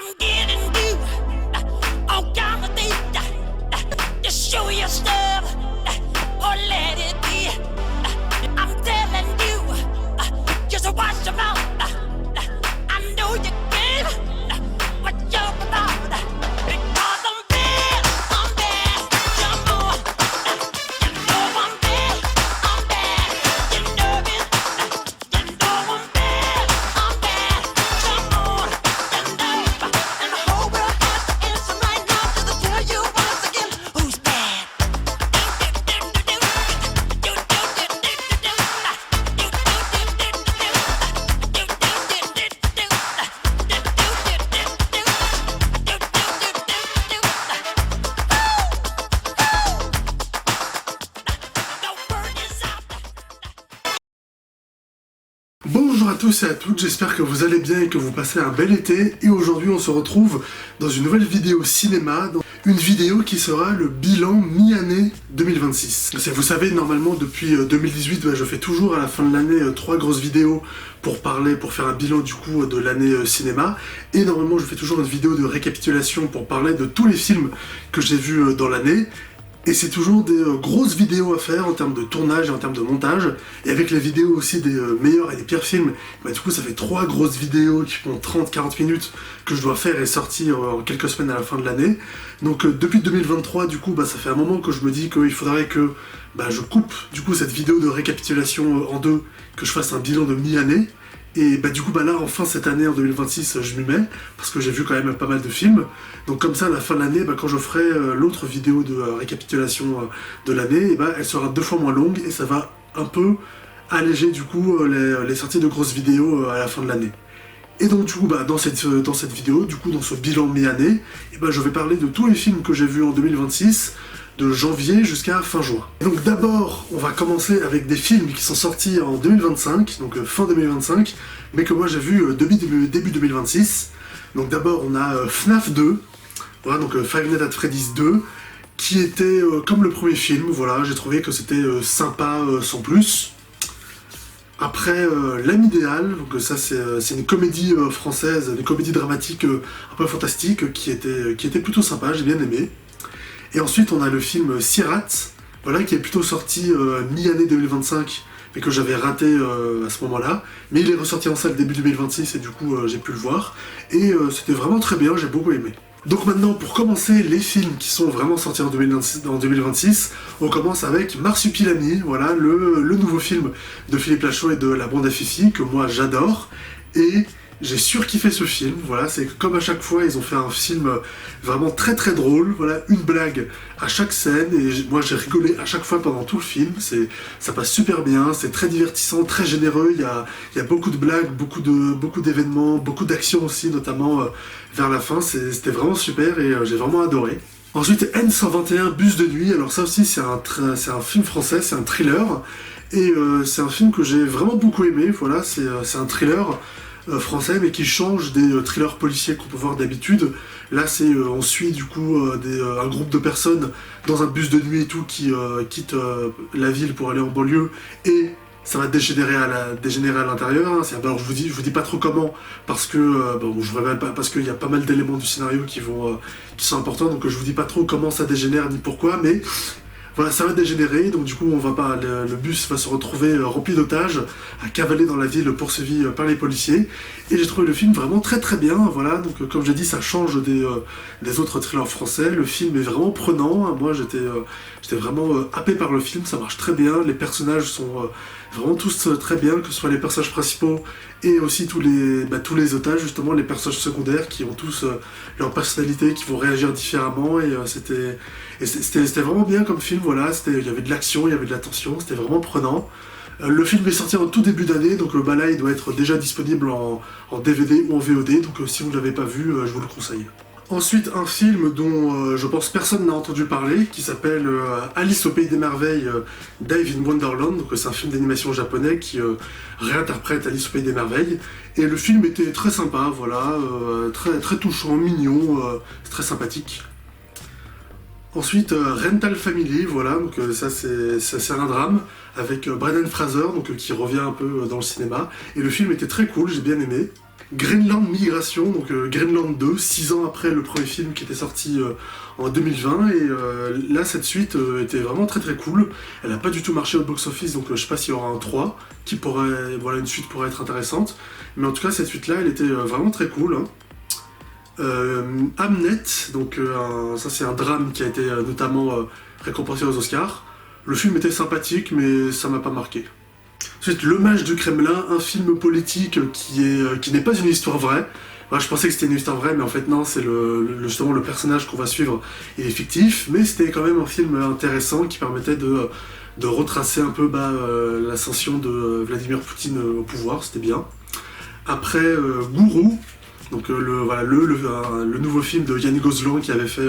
I'm getting you all kind of deep. Just show your stuff or let it be. I'm telling you, just watch them out. I know you can, what you're about. Because I'm bad, you know. You know I'm bad, you know it. You know I'm bad, come on, you know. And the whole world has to answer right now to tell you once again who's bad. Bonjour à tous et à toutes, j'espère que vous allez bien et que vous passez un bel été. Et aujourd'hui on se retrouve dans une nouvelle vidéo cinéma, dans une vidéo qui sera le bilan mi-année 2026. Vous savez, normalement depuis 2018, je fais toujours à la fin de l'année 3 grosses vidéos pour faire un bilan du coup de l'année cinéma. Et normalement je fais toujours une vidéo de récapitulation pour parler de tous les films que j'ai vus dans l'année. Et c'est toujours des grosses vidéos à faire en termes de tournage et en termes de montage. Et avec les vidéos aussi des meilleurs et des pires films, du coup ça fait 3 grosses vidéos qui font 30-40 minutes que je dois faire et sortir en quelques semaines à la fin de l'année. Donc depuis 2023, du coup, ça fait un moment que je me dis qu'il faudrait que je coupe du coup cette vidéo de récapitulation en deux, que je fasse un bilan de mi-année. Et du coup là enfin cette année en 2026 je m'y mets parce que j'ai vu quand même pas mal de films. Donc comme ça à la fin de l'année, quand je ferai l'autre vidéo de récapitulation de l'année, elle sera 2 fois moins longue et ça va un peu alléger du coup les sorties de grosses vidéos à la fin de l'année. Et donc du coup dans cette vidéo, du coup dans ce bilan mi-année, je vais parler de tous les films que j'ai vus en 2026, de janvier jusqu'à fin juin. Et donc d'abord, on va commencer avec des films qui sont sortis en 2025, donc fin 2025, mais que moi j'ai vu début 2026. Donc d'abord on a FNAF 2, voilà, donc Five Nights at Freddy's 2, qui était comme le premier film, voilà, j'ai trouvé que c'était sympa sans plus. Après, L'Âme idéale, donc ça c'est une comédie française, une comédie dramatique un peu fantastique, qui était plutôt sympa, j'ai bien aimé. Et ensuite on a le film Sirat, voilà, qui est plutôt sorti mi-année 2025, mais que j'avais raté à ce moment-là. Mais il est ressorti en salle début 2026 et du coup j'ai pu le voir. Et c'était vraiment très bien, j'ai beaucoup aimé. Donc maintenant, pour commencer les films qui sont vraiment sortis en 2026, on commence avec Marsupilami, voilà, le nouveau film de Philippe Lachaud et de la bande à Fifi, que moi j'adore. Et j'ai surkiffé ce film, voilà, c'est comme à chaque fois, ils ont fait un film vraiment très très drôle, voilà, une blague à chaque scène, et moi j'ai rigolé à chaque fois pendant tout le film, ça passe super bien, c'est très divertissant, très généreux, il y a beaucoup de blagues, beaucoup d'événements, beaucoup d'actions aussi, notamment vers la fin, c'était vraiment super et j'ai vraiment adoré. Ensuite, N121, Bus de nuit, alors ça aussi c'est un film français, c'est un thriller, et c'est un film que j'ai vraiment beaucoup aimé, voilà, c'est un thriller français, mais qui change des thrillers policiers qu'on peut voir d'habitude. Là, on suit du coup un groupe de personnes dans un bus de nuit et tout qui quitte la ville pour aller en banlieue, et ça va dégénérer à l'intérieur. Hein. Alors je vous dis pas trop comment, parce que je révèle pas, parce qu'il y a pas mal d'éléments du scénario qui sont importants, donc je vous dis pas trop comment ça dégénère ni pourquoi, mais voilà, ça va dégénérer, donc du coup le bus va se retrouver rempli d'otages, à cavaler dans la ville poursuivi par les policiers. Et j'ai trouvé le film vraiment très très bien, voilà, donc comme j'ai dit, ça change des autres thrillers français, le film est vraiment prenant, hein. Moi j'étais vraiment happé par le film, ça marche très bien, les personnages sont vraiment tous très bien, que ce soit les personnages principaux et aussi tous les otages, justement, les personnages secondaires qui ont tous leur personnalité, qui vont réagir différemment, et c'était vraiment bien comme film, voilà, il y avait de l'action, il y avait de la tension, c'était vraiment prenant. Le film est sorti en tout début d'année, donc là il doit être déjà disponible en DVD ou en VOD, donc si vous ne l'avez pas vu, je vous le conseille. Ensuite, un film dont je pense personne n'a entendu parler, qui s'appelle Alice au Pays des Merveilles, Dave in Wonderland. Donc c'est un film d'animation japonais qui réinterprète Alice au Pays des Merveilles. Et le film était très sympa, voilà, très, très touchant, mignon, très sympathique. Ensuite, Rental Family, voilà, donc ça c'est un drame avec Brendan Fraser, donc qui revient un peu dans le cinéma. Et le film était très cool, j'ai bien aimé. Greenland Migration, donc Greenland 2, 6 ans après le premier film qui était sorti en 2020, et là cette suite était vraiment très très cool. Elle n'a pas du tout marché au box-office, donc je sais pas s'il y aura un 3, qui pourrait, voilà, une suite pourrait être intéressante, mais en tout cas cette suite-là, elle était vraiment très cool. Hamnet, donc ça c'est un drame qui a été notamment récompensé aux Oscars. Le film était sympathique, mais ça m'a pas marqué. Ensuite, Le Mage du Kremlin, un film politique qui n'est pas une histoire vraie. Enfin, je pensais que c'était une histoire vraie, mais en fait non, c'est justement le personnage qu'on va suivre, il est fictif, mais c'était quand même un film intéressant qui permettait de retracer un peu l'ascension de Vladimir Poutine au pouvoir, c'était bien. Après, Gourou, donc le nouveau film de Yann Gozlan qui avait fait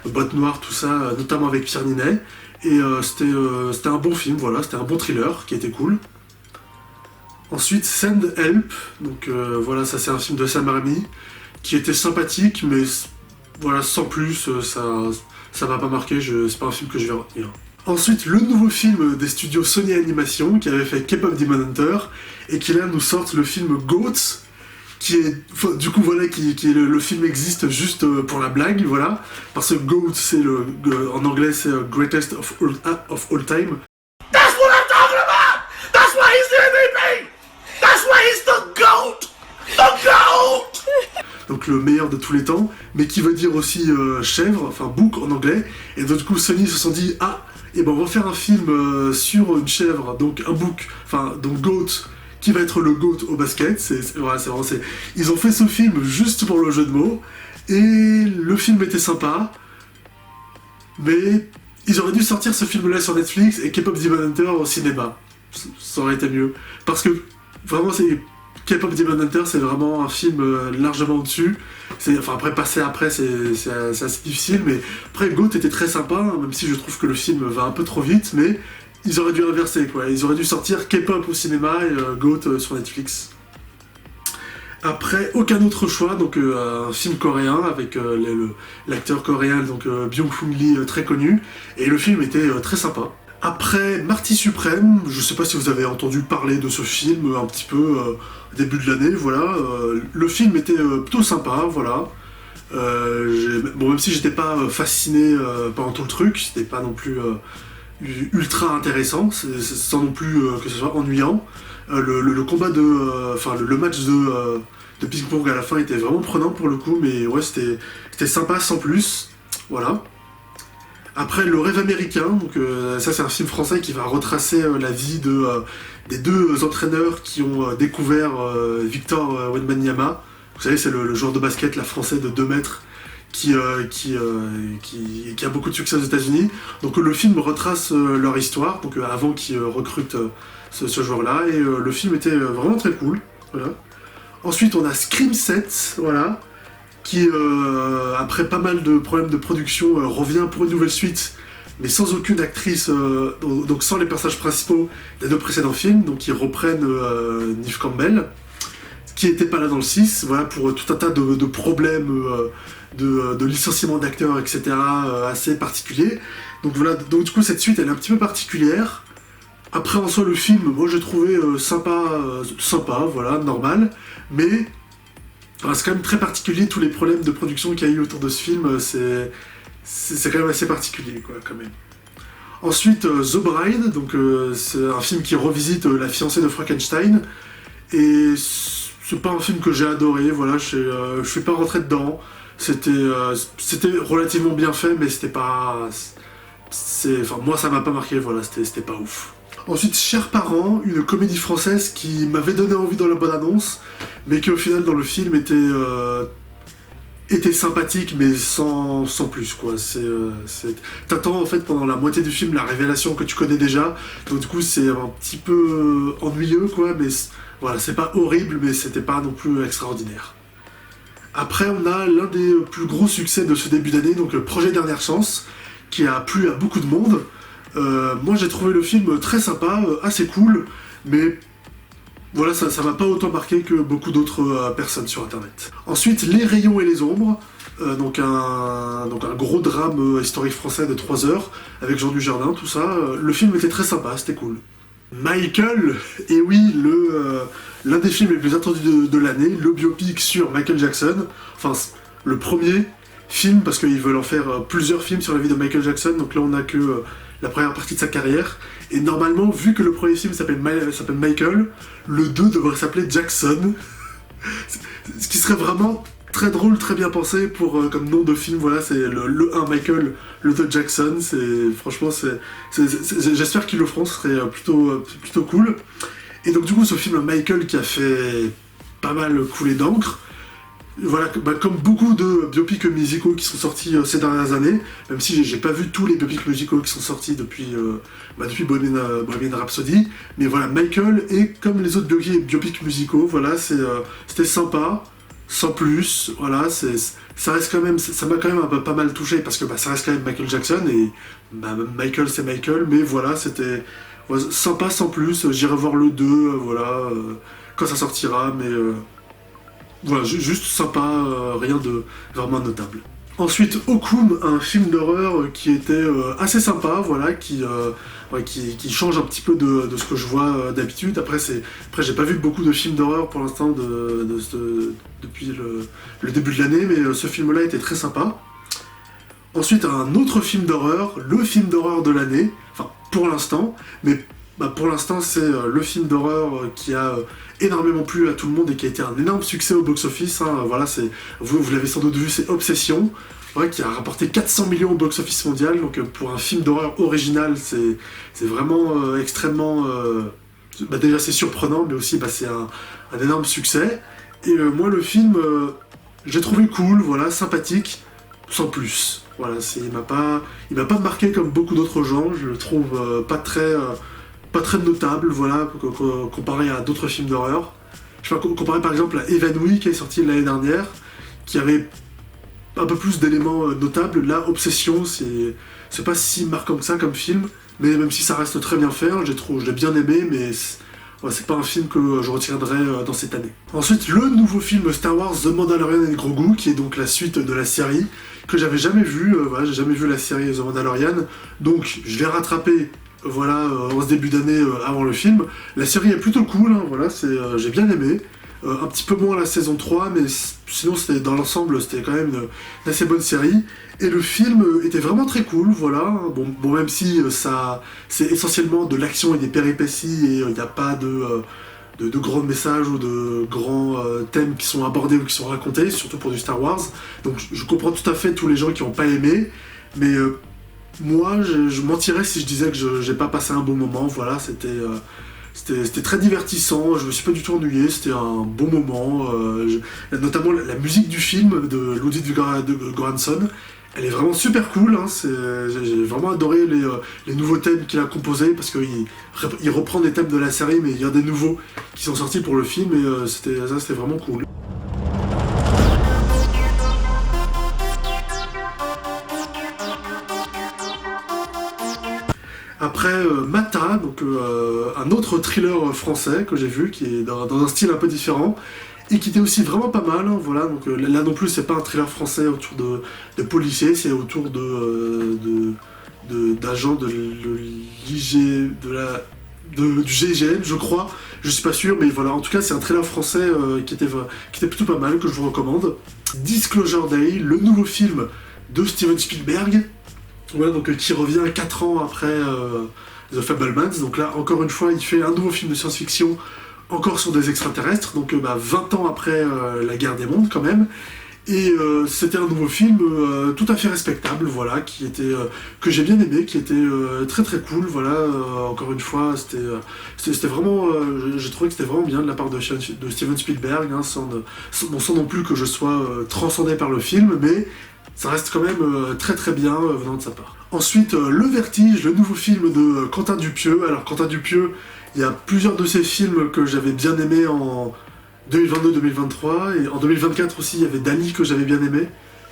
Boîte Noire, tout ça, notamment avec Pierre Ninet. Et c'était un bon film, voilà, c'était un bon thriller qui était cool. Ensuite, Send Help, donc voilà, ça c'est un film de Sam Raimi qui était sympathique, mais voilà, sans plus, ça m'a pas marqué, c'est pas un film que je vais retenir. Ensuite, le nouveau film des studios Sony Animation qui avait fait K-pop Demon Hunter et qui là nous sort le film Goats, qui est, du coup voilà, le film existe juste pour la blague, voilà, parce que Goat c'est en anglais c'est Greatest of all time. That's what I'm talking about! That's why he's the MVP! That's why he's the GOAT! The GOAT! Donc le meilleur de tous les temps, mais qui veut dire aussi chèvre, enfin bouc en anglais, et donc du coup Sony se sont dit, ah, et ben on va faire un film sur une chèvre, donc un bouc, enfin donc Goat, qui va être le GOAT au basket, ils ont fait ce film juste pour le jeu de mots, et le film était sympa, mais ils auraient dû sortir ce film-là sur Netflix et K-pop Demon Hunter au cinéma, ça aurait été mieux, parce que vraiment K-pop Demon Hunter c'est vraiment un film largement au-dessus, après passer après c'est assez difficile, mais après GOAT était très sympa, hein, même si je trouve que le film va un peu trop vite, mais ils auraient dû inverser, quoi. Ils auraient dû sortir K-pop au cinéma et GOAT sur Netflix. Après, aucun autre choix, donc un film coréen avec l'acteur coréen, donc Byung-Hun Lee, très connu, et le film était très sympa. Après, Marty Suprême, je sais pas si vous avez entendu parler de ce film un petit peu au début de l'année, voilà. Le film était plutôt sympa, voilà. Bon, même si j'étais pas fasciné pendant tout le truc, c'était pas non plus ultra intéressant, sans non plus que ce soit ennuyant. Le combat le match de ping-pong à la fin était vraiment prenant pour le coup, mais ouais, c'était sympa sans plus, voilà. Après, Le Rêve américain, donc ça c'est un film français qui va retracer la vie des deux entraîneurs qui ont découvert Victor Wembanyama. Vous savez, c'est le joueur de basket, la français de 2 mètres, qui a beaucoup de succès aux États-Unis. Donc le film retrace leur histoire, donc avant qu'ils recrutent ce joueur-là, et le film était vraiment très cool. Voilà. Ensuite, on a Scream 7, voilà, qui, après pas mal de problèmes de production, revient pour une nouvelle suite, mais sans aucune actrice, donc sans les personnages principaux des 2 précédents films, donc ils reprennent Neve Campbell, qui n'était pas là dans le 6, voilà, pour tout un tas de problèmes de licenciement d'acteurs, etc., assez particuliers. Donc voilà, donc du coup cette suite elle est un petit peu particulière. Après en soi le film, moi j'ai trouvé sympa, voilà, normal, mais c'est quand même très particulier, tous les problèmes de production qu'il y a eu autour de ce film, c'est quand même assez particulier, quoi, quand même. Ensuite, The Bride, donc c'est un film qui revisite la fiancée de Frankenstein, et c'est pas un film que j'ai adoré, voilà, je suis pas rentré dedans, c'était relativement bien fait, mais c'était pas... moi ça m'a pas marqué, voilà, c'était pas ouf. Ensuite, Chers parents, une comédie française qui m'avait donné envie dans la bande-annonce, mais qui au final dans le film était sympathique, mais sans plus, quoi. T'attends en fait pendant la moitié du film la révélation que tu connais déjà, donc du coup c'est un petit peu ennuyeux, quoi, mais voilà, c'est pas horrible, mais c'était pas non plus extraordinaire. Après, on a l'un des plus gros succès de ce début d'année, donc Projet Dernière Chance, qui a plu à beaucoup de monde. Moi j'ai trouvé le film très sympa, assez cool, mais voilà, ça m'a pas autant marqué que beaucoup d'autres personnes sur internet. Ensuite, Les Rayons et les Ombres, donc un gros drame historique français de 3 heures, avec Jean Dujardin, tout ça. Le film était très sympa, c'était cool. Michael, et oui, l'un des films les plus attendus de l'année, le biopic sur Michael Jackson, enfin le premier film, parce qu'ils veulent en faire plusieurs films sur la vie de Michael Jackson, donc là on n'a que la première partie de sa carrière, et normalement, vu que le premier film s'appelle Michael, le 2 devrait s'appeler Jackson, ce qui serait vraiment très drôle, très bien pensé pour comme nom de film. Voilà, c'est le 1 Michael, le 2 Jackson. Franchement, j'espère qu'ils le feront, ce serait plutôt cool. Et donc du coup, ce film Michael qui a fait pas mal couler d'encre. Voilà, comme beaucoup de biopics musicaux qui sont sortis ces dernières années, même si j'ai pas vu tous les biopics musicaux qui sont sortis depuis Bohemian Rhapsody, mais voilà, Michael, et comme les autres biopics musicaux, voilà, c'était sympa, sans plus, voilà, ça reste quand même, ça m'a quand même pas mal touché, parce que ça reste quand même Michael Jackson, et Michael c'est Michael, mais voilà, c'était sympa sans plus, j'irai voir le 2, voilà, quand ça sortira, mais voilà, juste sympa, rien de vraiment notable. Ensuite, Okum, un film d'horreur qui était assez sympa, voilà, qui change un petit peu de ce que je vois d'habitude. Après, j'ai pas vu beaucoup de films d'horreur pour l'instant depuis le début de l'année, mais ce film-là était très sympa. Ensuite, un autre film d'horreur, le film d'horreur de l'année, enfin pour l'instant, mais pour l'instant c'est le film d'horreur qui a énormément plu à tout le monde et qui a été un énorme succès au box-office, hein. Voilà, vous l'avez sans doute vu, c'est Obsession, ouais, qui a rapporté 400 millions au box-office mondial, donc pour un film d'horreur original, c'est vraiment extrêmement... déjà c'est surprenant, mais aussi c'est un énorme succès. Et moi le film, j'ai trouvé cool, voilà, sympathique, sans plus. Voilà, il m'a pas marqué comme beaucoup d'autres gens, je le trouve pas très notable, voilà, comparé à d'autres films d'horreur. Je sais pas, comparé par exemple à Evanouie qui est sorti l'année dernière, qui avait un peu plus d'éléments notables. Là, Obsession, c'est pas si marquant que ça comme film, mais même si ça reste très bien fait, je l'ai bien aimé, mais c'est pas un film que je retiendrai dans cette année. Ensuite, le nouveau film Star Wars The Mandalorian and Grogu, qui est donc la suite de la série, que j'avais jamais vu, voilà, j'ai jamais vu la série The Mandalorian, donc je l'ai rattrapé, voilà, en ce début d'année avant le film. La série est plutôt cool, hein, voilà, j'ai bien aimé. Un petit peu moins la saison 3, mais sinon dans l'ensemble c'était quand même une assez bonne série. Et le film était vraiment très cool, voilà. Bon même si c'est essentiellement de l'action et des péripéties, et il n'y a pas de grands messages ou de grands thèmes qui sont abordés ou qui sont racontés, surtout pour du Star Wars. Donc je comprends tout à fait tous les gens qui n'ont pas aimé, mais moi je mentirais si je disais que j'ai pas passé un bon moment, voilà, c'était très divertissant, je me suis pas du tout ennuyé, c'était un bon moment, notamment la musique du film de Ludwig Göransson, elle est vraiment super cool, hein, j'ai vraiment adoré les nouveaux thèmes qu'il a composés, parce qu'il reprend des thèmes de la série, mais il y a des nouveaux qui sont sortis pour le film, et c'était vraiment cool. Après Mata, donc un autre thriller français que j'ai vu, qui est dans un style un peu différent, et qui était aussi vraiment pas mal, hein, voilà, donc là non plus c'est pas un thriller français autour de policiers, c'est autour d'agents du GIGN, je crois, je suis pas sûr, mais voilà, en tout cas c'est un thriller français qui était plutôt pas mal, que je vous recommande. Disclosure Day, le nouveau film de Steven Spielberg, voilà, donc qui revient 4 ans après The Fabelmans, donc là encore une fois il fait un nouveau film de science-fiction, encore sur des extraterrestres, donc 20 ans après la guerre des mondes quand même, et c'était un nouveau film tout à fait respectable, voilà, que j'ai bien aimé, qui était très très cool, voilà, encore une fois c'était vraiment, j'ai trouvé que c'était vraiment bien de la part de Steven Spielberg, hein, sans non plus que je sois transcendé par le film, mais ça reste quand même très très bien venant de sa part. Ensuite, Le Vertige, le nouveau film de Quentin Dupieux. Alors Quentin Dupieux, il y a plusieurs de ses films que j'avais bien aimés en 2022-2023, et en 2024 aussi, il y avait Dali que j'avais bien aimé.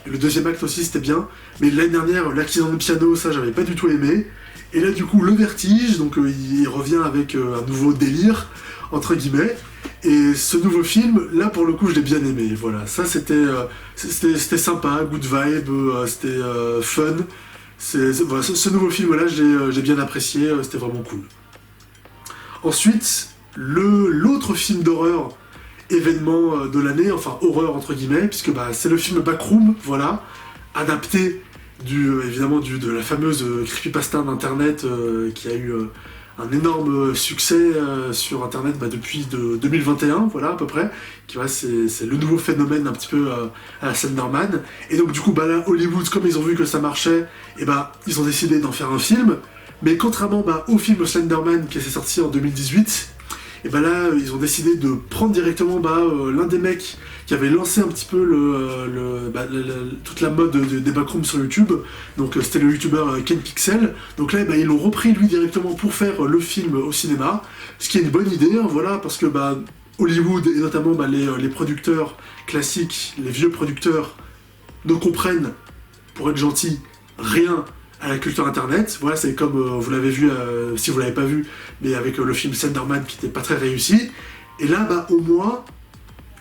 Et le deuxième acte aussi, c'était bien. Mais l'année dernière, L'accident de piano, ça, j'avais pas du tout aimé. Et là, du coup, Le Vertige, donc il revient avec un nouveau délire, entre guillemets. Et ce nouveau film, là, pour le coup, je l'ai bien aimé. Voilà, ça, c'était sympa, good vibe, c'était fun. Voilà, ce nouveau film-là, j'ai bien apprécié, c'était vraiment cool. Ensuite, l'autre film d'horreur événement de l'année, enfin horreur entre guillemets, puisque bah, c'est le film Backroom, voilà, adapté évidemment de la fameuse creepypasta d'internet qui a eu un énorme succès sur internet depuis 2021, voilà à peu près, qui voilà, c'est le nouveau phénomène un petit peu à la Slenderman. Et donc du coup bah là Hollywood, comme ils ont vu que ça marchait, et bah ils ont décidé d'en faire un film, mais contrairement au film Slenderman qui s'est sorti en 2018, et bah là ils ont décidé de prendre directement l'un des mecs qui avait lancé un petit peu toute la mode des backrooms sur YouTube, donc c'était le youtubeur Ken Pixel. Donc là ils l'ont repris lui directement pour faire le film au cinéma, ce qui est une bonne idée, hein, voilà, parce que Hollywood et notamment les producteurs classiques, les vieux producteurs ne comprennent, pour être gentil, rien à la culture internet. Voilà, c'est comme vous l'avez vu, si vous l'avez pas vu, mais avec le film Slenderman qui n'était pas très réussi. Et là, au moins,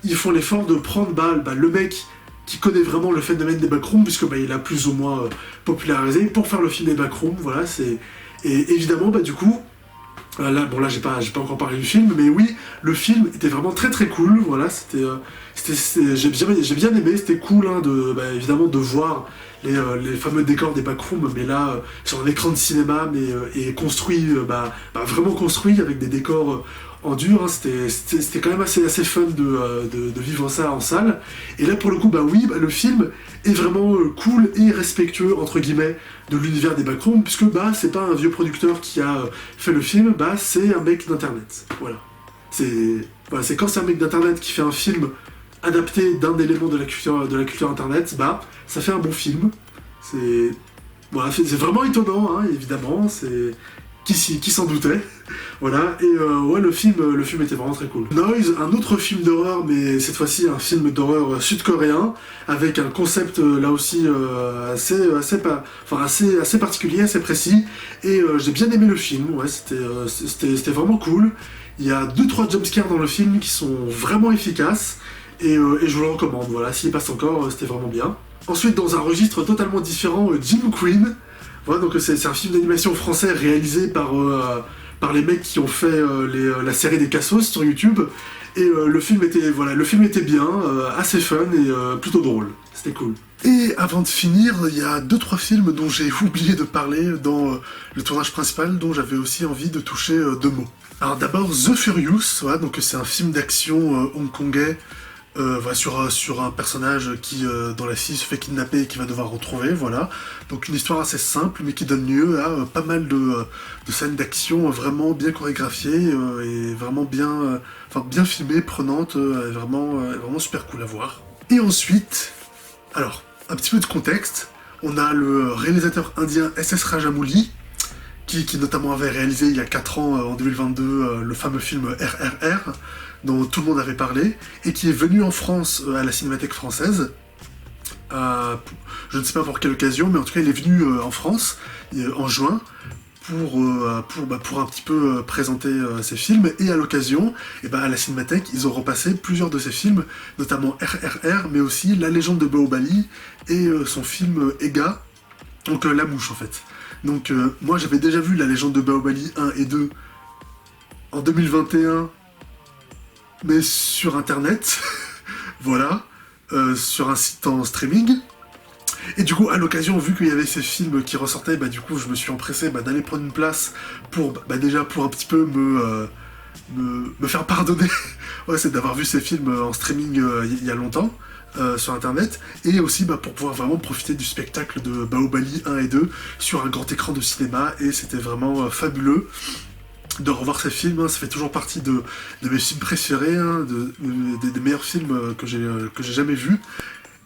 ils font l'effort de prendre le mec qui connaît vraiment le phénomène des backrooms, puisque il a plus ou moins popularisé, pour faire le film des backrooms. Voilà, et évidemment, du coup, là j'ai pas encore parlé du film, mais oui, le film était vraiment très très cool. Voilà, j'ai bien aimé, c'était cool hein, évidemment de voir les fameux décors des backrooms, mais là sur un écran de cinéma, et construit, vraiment construit avec des décors en dur, hein, c'était quand même assez fun de vivre ça en salle. Et là pour le coup, le film est vraiment cool et respectueux entre guillemets de l'univers des backrooms, puisque c'est pas un vieux producteur qui a fait le film, c'est un mec d'internet. Voilà. C'est quand c'est un mec d'internet qui fait un film adapté d'un élément de la culture internet, ça fait un bon film. C'est vraiment étonnant, hein, évidemment, qui s'en doutait. Voilà, et le film était vraiment très cool. Noise, un autre film d'horreur, mais cette fois-ci un film d'horreur sud-coréen, avec un concept là aussi assez particulier, assez précis, et j'ai bien aimé le film, ouais, c'était vraiment cool. Il y a 2-3 jumpscares dans le film qui sont vraiment efficaces, et je vous le recommande, voilà, s'il passe encore, c'était vraiment bien. Ensuite, dans un registre totalement différent, Jim Queen. Voilà, donc c'est un film d'animation français réalisé par les mecs qui ont fait la série des Cassos sur YouTube. Et le film était bien, assez fun et plutôt drôle. C'était cool. Et avant de finir, il y a 2-3 films dont j'ai oublié de parler dans le tournage principal, dont j'avais aussi envie de toucher 2 mots. Alors d'abord, The Furious, voilà, donc c'est un film d'action hongkongais, sur un personnage qui, dans la fille, se fait kidnapper et qui va devoir retrouver, voilà. Donc une histoire assez simple, mais qui donne lieu à pas mal de scènes d'action vraiment bien chorégraphiées et vraiment bien filmées, prenantes, vraiment super cool à voir. Et ensuite, alors, un petit peu de contexte, on a le réalisateur indien S.S. Rajamouli, qui notamment avait réalisé il y a 4 ans, en 2022, le fameux film RRR, dont tout le monde avait parlé, et qui est venu en France à la Cinémathèque française. Je ne sais pas pour quelle occasion, mais en tout cas il est venu en France en juin pour un petit peu présenter ses films, et à l'occasion, à la Cinémathèque, ils ont repassé plusieurs de ses films, notamment RRR, mais aussi La Légende de Baobali et son film Ega, donc La Mouche en fait. Donc moi j'avais déjà vu La Légende de Baobali 1 et 2 en 2021, mais sur internet, voilà, sur un site en streaming. Et du coup, à l'occasion, vu qu'il y avait ces films qui ressortaient, du coup, je me suis empressé d'aller prendre une place pour, déjà, pour un petit peu me faire pardonner, ouais, c'est d'avoir vu ces films en streaming il y a longtemps, sur internet, et aussi pour pouvoir vraiment profiter du spectacle de Baobali 1 et 2 sur un grand écran de cinéma, et c'était vraiment fabuleux de revoir ces films, hein. Ça fait toujours partie de mes films préférés, hein, des meilleurs films que j'ai jamais vus.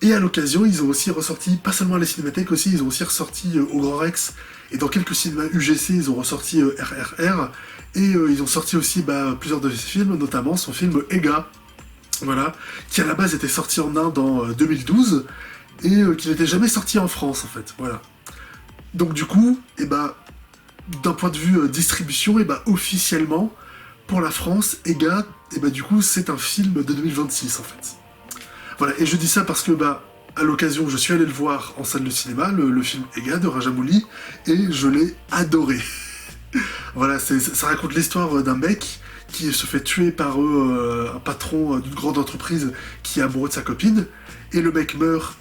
Et à l'occasion, ils ont aussi ressorti, pas seulement à la Cinémathèque aussi, ils ont aussi ressorti au Grand Rex, et dans quelques cinémas UGC, ils ont ressorti RRR, et ils ont sorti aussi plusieurs de ces films, notamment son film Ega, voilà, qui à la base était sorti en Inde en 2012, et qui n'était jamais sorti en France, en fait, voilà. Donc du coup, d'un point de vue distribution, officiellement, pour la France, Ega, du coup, c'est un film de 2026, en fait. Voilà, et je dis ça parce que, à l'occasion, je suis allé le voir en salle de cinéma, le film Ega de Rajamouli, et je l'ai adoré. Voilà, ça raconte l'histoire d'un mec qui se fait tuer par un patron d'une grande entreprise qui est amoureux de sa copine, et le mec meurt,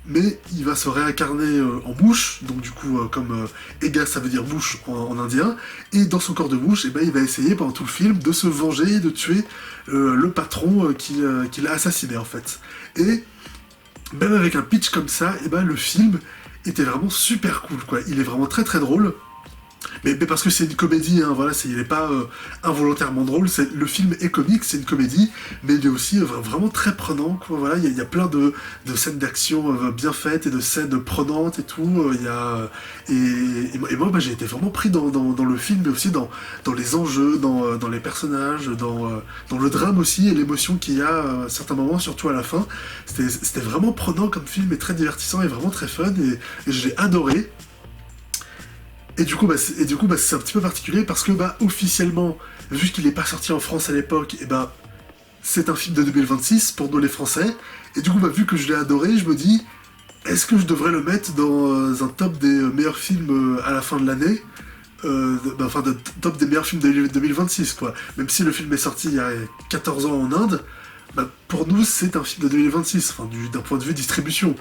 mais il va se réincarner en mouche, donc du coup, comme Ega ça veut dire mouche en indien, et dans son corps de mouche, il va essayer pendant tout le film de se venger et de tuer le patron qui l'a assassiné en fait. Et même avec un pitch comme ça, le film était vraiment super cool, quoi. Il est vraiment très très drôle. Mais parce que c'est une comédie, hein, voilà, il n'est pas involontairement drôle, le film est comique, c'est une comédie, mais il est aussi vraiment très prenant, quoi, voilà, il y a plein de scènes d'action bien faites, et de scènes prenantes et tout, et moi j'ai été vraiment pris dans le film, mais aussi dans les enjeux, dans les personnages, dans le drame aussi, et l'émotion qu'il y a à certains moments, surtout à la fin. C'était vraiment prenant comme film, et très divertissant, et vraiment très fun, et je l'ai adoré. Et du coup, c'est un petit peu particulier parce que, officiellement, vu qu'il n'est pas sorti en France à l'époque, c'est un film de 2026 pour nous les Français. Et du coup, vu que je l'ai adoré, je me dis, est-ce que je devrais le mettre dans un top des meilleurs films à la fin de l'année, top des meilleurs films de 2026, quoi. Même si le film est sorti il y a 14 ans en Inde, pour nous, c'est un film de 2026, d'un point de vue distribution.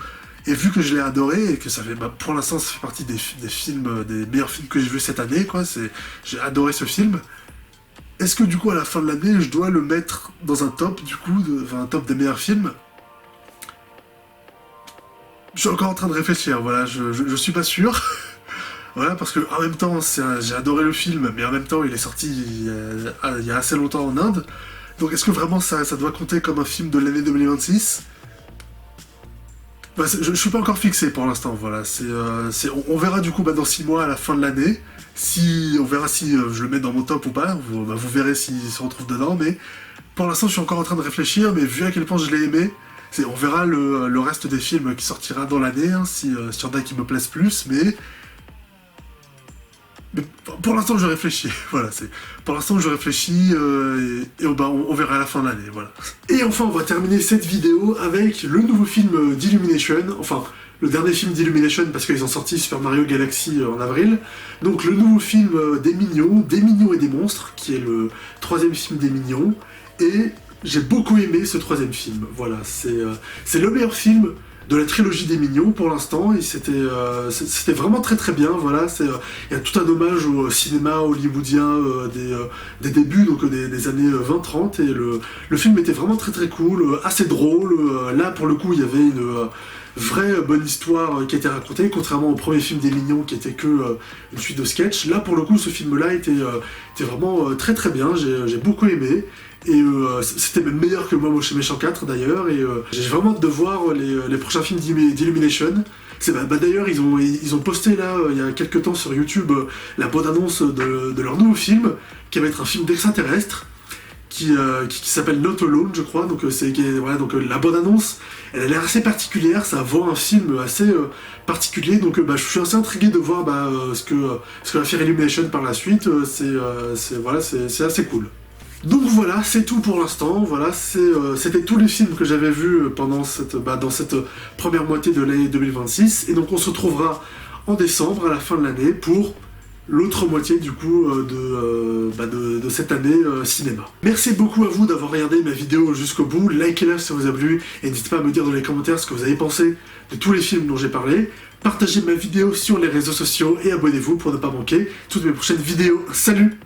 Et vu que je l'ai adoré, et que ça fait, pour l'instant, ça fait partie des meilleurs films que j'ai vus cette année, quoi, j'ai adoré ce film. Est-ce que, du coup, à la fin de l'année, je dois le mettre dans un top, du coup, un top des meilleurs films? Je suis encore en train de réfléchir, voilà, je suis pas sûr. Voilà, parce que, en même temps, j'ai adoré le film, mais en même temps, il est sorti il y a assez longtemps en Inde. Donc, est-ce que vraiment ça doit compter comme un film de l'année 2026? Je suis pas encore fixé pour l'instant, voilà. On verra du coup dans 6 mois à la fin de l'année, on verra si je le mets dans mon top ou pas, vous verrez s'il se retrouve dedans, mais pour l'instant je suis encore en train de réfléchir, mais vu à quel point je l'ai aimé, on verra le reste des films qui sortira dans l'année, hein, s'il y en a qui me plaisent plus, mais pour l'instant je réfléchis, voilà, pour l'instant je réfléchis et on verra à la fin de l'année, voilà. Et enfin on va terminer cette vidéo avec le nouveau film d'Illumination, enfin le dernier film d'Illumination parce qu'ils ont sorti Super Mario Galaxy en avril, donc le nouveau film des Mignons et des Monstres, qui est le 3e film des Mignons, et j'ai beaucoup aimé ce 3e film, voilà, c'est le meilleur film de la trilogie des Mignons pour l'instant, et c'était vraiment très très bien, voilà, il y a tout un hommage au cinéma hollywoodien des débuts, donc des années 20-30, et le film était vraiment très très cool, assez drôle, là pour le coup il y avait une vraie bonne histoire qui était racontée, contrairement au premier film des Mignons qui était que une suite de sketchs. Là pour le coup ce film là était vraiment très très bien, j'ai beaucoup aimé. Et c'était même meilleur que Moi Moche et Méchant 4 d'ailleurs, et j'ai vraiment hâte de voir les prochains films d'Illumination. D'ailleurs ils ont posté là il y a quelques temps sur YouTube la bande-annonce de leur nouveau film, qui va être un film d'extraterrestres, qui s'appelle Not Alone je crois, donc la bande-annonce elle a l'air assez particulière, ça vend un film assez particulier, donc je suis assez intrigué de voir ce que va faire Illumination par la suite, c'est assez cool. Donc voilà, c'est tout pour l'instant, voilà, c'était tous les films que j'avais vus pendant dans cette première moitié de l'année 2026, et donc on se retrouvera en décembre, à la fin de l'année, pour l'autre moitié du coup de cette année cinéma. Merci beaucoup à vous d'avoir regardé ma vidéo jusqu'au bout, likez-la si ça vous a plu, et n'hésitez pas à me dire dans les commentaires ce que vous avez pensé de tous les films dont j'ai parlé, partagez ma vidéo sur les réseaux sociaux, et abonnez-vous pour ne pas manquer toutes mes prochaines vidéos. Salut!